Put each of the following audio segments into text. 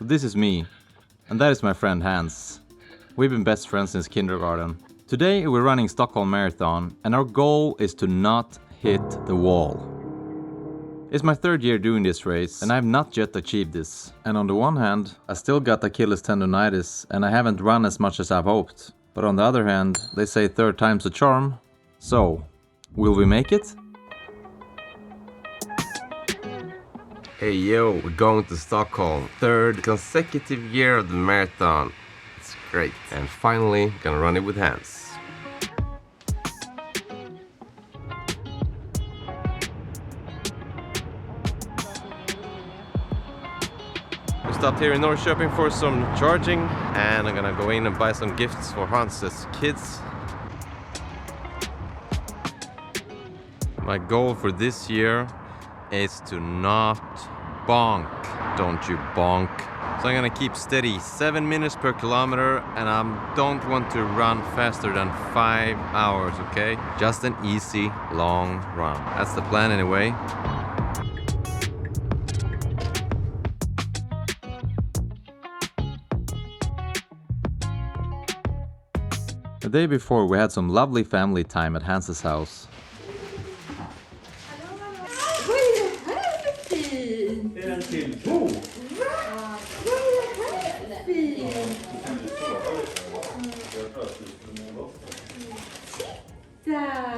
this is me, and that is my friend Hans. We've been best friends since kindergarten. Today we're running Stockholm Marathon, and our goal is to not hit the wall. It's my third year doing this race, and I have not yet achieved this. And on the one hand, I still got Achilles tendonitis, and I haven't run as much as I've hoped. But on the other hand, they say third time's a charm. So, will we make it? Hey yo, we're going to Stockholm. Third consecutive year of the marathon. It's great. And finally, gonna run it with Hans. We stopped here in Norrköping for some charging, and I'm gonna go in and buy some gifts for Hans's kids. My goal for this year is to not bonk. Don't you bonk. So I'm gonna keep steady 7 minutes per kilometer, and I don't want to run faster than 5 hours, okay? Just an easy long run. That's the plan anyway. The day before we had some lovely family time at Hans's house. Ja.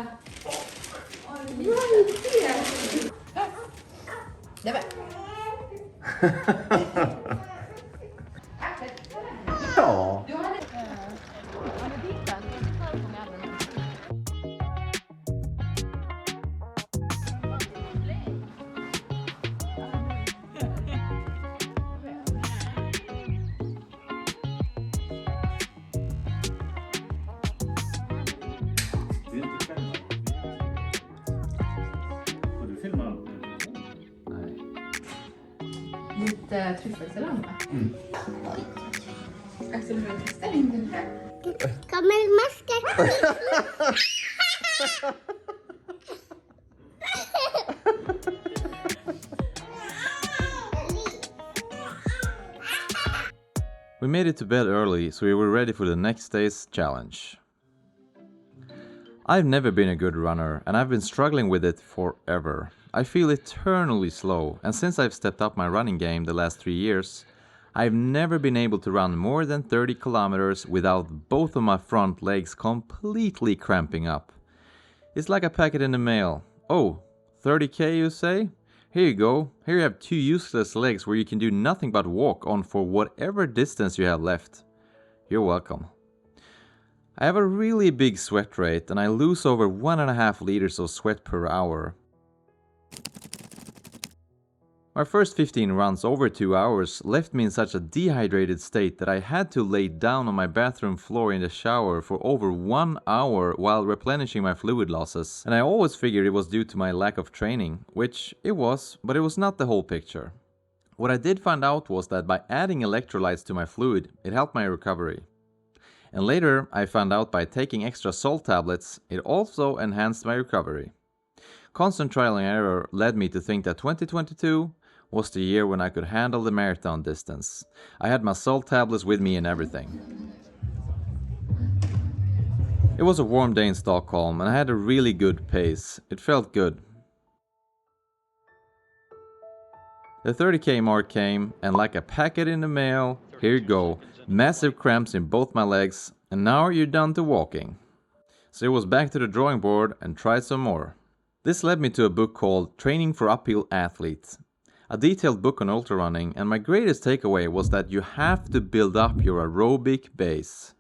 Lite tryffelsalam, va? Alltså, du vill testa din den här? Kommer masken? We made it to bed early, so we were ready for the next day's challenge. I've never been a good runner, and I've been struggling with it forever. I feel eternally slow, and since I've stepped up my running game the last 3 years, I've never been able to run more than 30 kilometers without both of my front legs completely cramping up. It's like a packet in the mail. Oh, 30k you say? Here you go. Here you have 2 useless legs where you can do nothing but walk on for whatever distance you have left. You're welcome. I have a really big sweat rate, and I lose over 1.5 liters of sweat per hour. My first 15 runs over 2 hours left me in such a dehydrated state that I had to lay down on my bathroom floor in the shower for over 1 hour while replenishing my fluid losses. And I always figured it was due to my lack of training, which it was, but it was not the whole picture. What I did find out was that by adding electrolytes to my fluid, it helped my recovery. And later I found out by taking extra salt tablets, it also enhanced my recovery. Constant trial and error led me to think that 2022 was the year when I could handle the marathon distance. I had my salt tablets with me and everything. It was a warm day in Stockholm, and I had a really good pace. It felt good. The 30k mark came, and like a packet in the mail, here you go, massive cramps in both my legs, and now you're done to walking. So it was back to the drawing board and try some more. This led me to a book called Training for Uphill Athletes, a detailed book on ultra running, and my greatest takeaway was that you have to build up your aerobic base.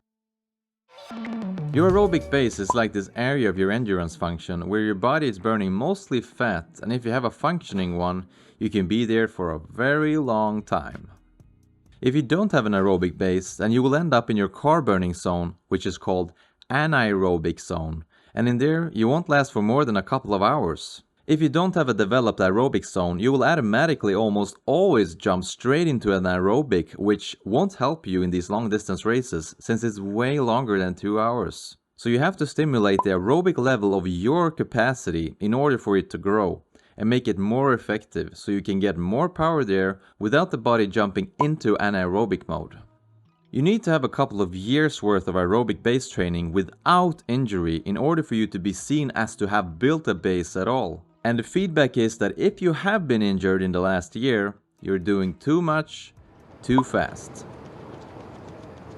Your aerobic base is like this area of your endurance function where your body is burning mostly fat, and if you have a functioning one, you can be there for a very long time. If you don't have an aerobic base, then you will end up in your carb burning zone, which is called anaerobic zone, and in there you won't last for more than a couple of hours. If you don't have a developed aerobic zone, you will automatically almost always jump straight into an aerobic, which won't help you in these long distance races since it's way longer than 2 hours. So you have to stimulate the aerobic level of your capacity in order for it to grow. and make it more effective so you can get more power there without the body jumping into anaerobic mode. You need to have a couple of years worth of aerobic base training without injury in order for you to be seen as to have built a base at all. And the feedback is that if you have been injured in the last year, you're doing too much, too fast.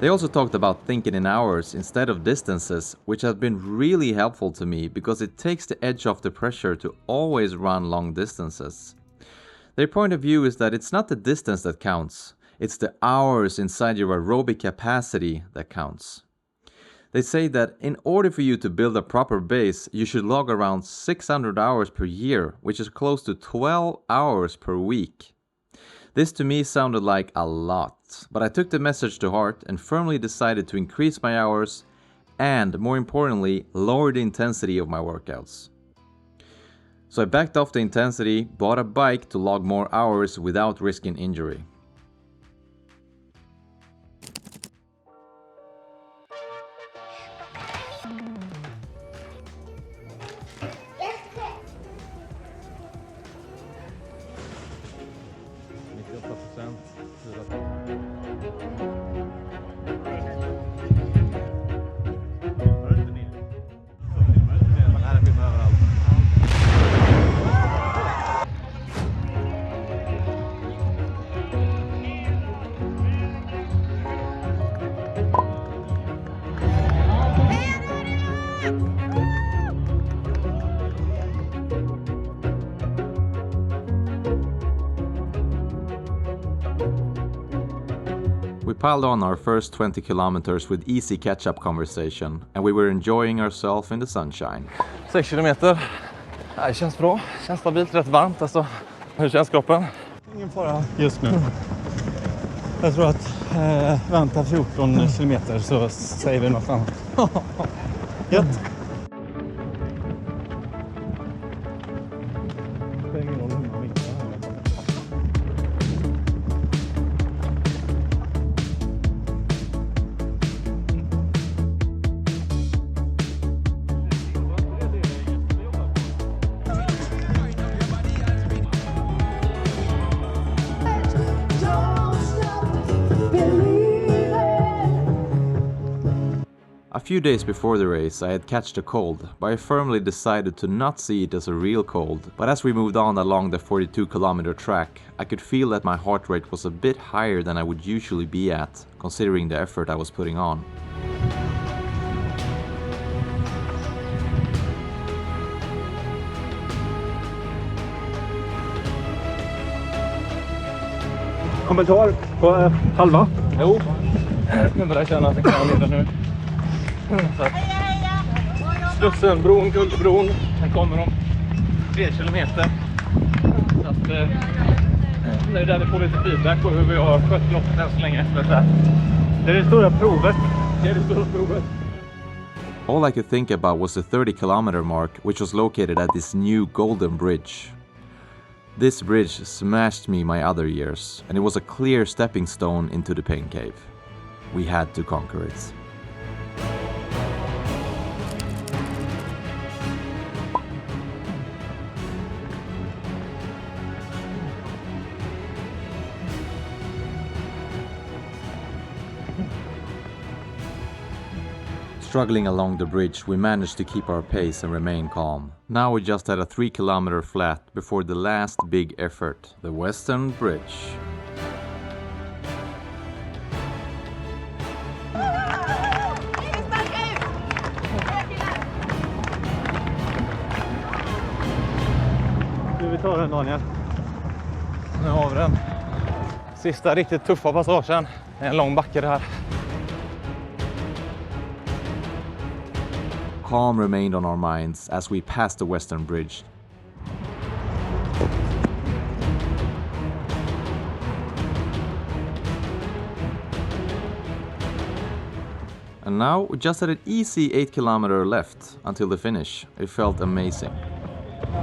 They also talked about thinking in hours instead of distances, which has been really helpful to me because it takes the edge off the pressure to always run long distances. Their point of view is that it's not the distance that counts, it's the hours inside your aerobic capacity that counts. They say that in order for you to build a proper base, you should log around 600 hours per year, which is close to 12 hours per week. This to me sounded like a lot, but I took the message to heart and firmly decided to increase my hours and, more importantly, lower the intensity of my workouts. So I backed off the intensity, bought a bike to log more hours without risking injury. We piled on our first 20 kilometers with easy catch-up conversation, and we were enjoying ourselves in the sunshine. 6 kilometer. Det känns bra. Känns stabilt, rätt varmt alltså. Hur känns kroppen? Ingen fara just nu. Jag tror att vänta 14 kilometer så säger vi något annat. Gött. A few days before the race, I had catched a cold, but I firmly decided to not see it as a real cold. But as we moved on along the 42-kilometer track, I could feel that my heart rate was a bit higher than I would usually be at, considering the effort I was putting on. Kommentar på halva? Jo, jag börjar känna att jag kan leda nu. Så att Slussen, bron, Guldbron, den kommer om 3 kilometer. Så att det är där vi får lite feedback på hur vi har skött loppet än så länge. Det är det stora provet. Det är det stora provet. All I could think about was the 30-kilometer mark, which was located at this new golden bridge. This bridge smashed me my other years, and it was a clear stepping stone into the pain cave. We had to conquer it. Struggling along the bridge, we managed to keep our pace and remain calm. Now we just had a 3-kilometer flat before the last big effort, the Western Bridge. Vi tar den, Daniel. Nu har vi den sista riktigt tuffa passagen. Det är en lång backe det här. Calm remained on our minds as we passed the Western Bridge. And now we just had an easy 8-kilometer left until the finish. It felt amazing.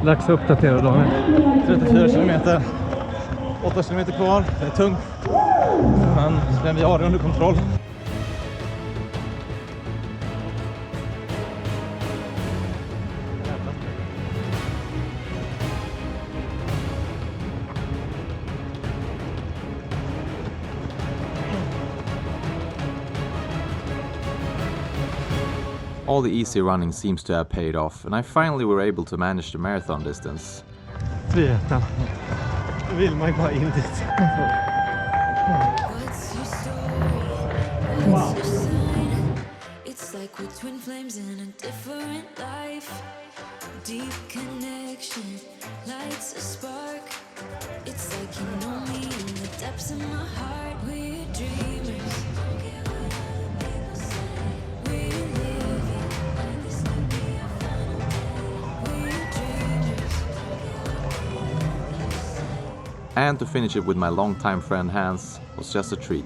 Dags att uppdatera, Daniel. 34 kilometer. 8 kilometer kvar. Det är tungt. Men vi har det under kontroll. All the easy running seems to have paid off, and I finally were able to manage the marathon distance. Friheten. Då vill man ju bara in dit. Wow. It's like we're twin flames in a different life. Deep connection lights a spark. It's like you know me in the depths of my heart. We're dreamers. We're living like this could be our final day. We're dreamers. And to finish it with my longtime friend Hans was just a treat.